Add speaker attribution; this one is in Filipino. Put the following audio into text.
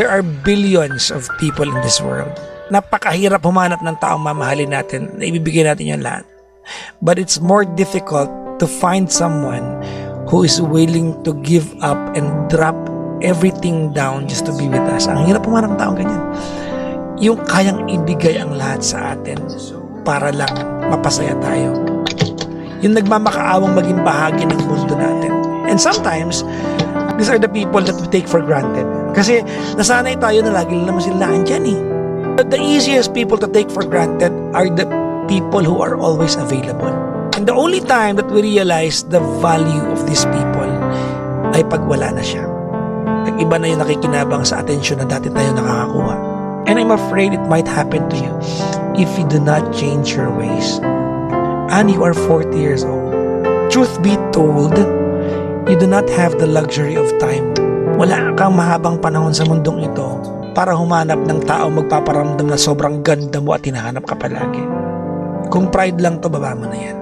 Speaker 1: there are billions of people in this world. Napakahirap humanap ng taong mamahalin natin na ibibigay natin yung lahat. But it's more difficult to find someone who is willing to give up and drop everything down just to be with us. Ang hirap humanap ng taong ganyan. Yung kayang ibigay ang lahat sa atin para lang mapasaya tayo. Yung nagmamakaawang maging bahagi ng mundo natin. And sometimes, these are the people that we take for granted. Kasi nasanay tayo na lagi lang naman sila andyan eh. But the easiest people to take for granted are the people who are always available. And the only time that we realize the value of these people ay pag wala na siya. Nag-iba na yung nakikinabang sa atensyon na dati tayo nakakakuha. And I'm afraid it might happen to you if you do not change your ways. And you are 40 years old. Truth be told, you do not have the luxury of time. Wala kang mahabang panahon sa mundong ito para humanap ng tao magpaparamdam na sobrang ganda mo at hinahanap ka palagi. Kung pride lang to, baba mo na yan.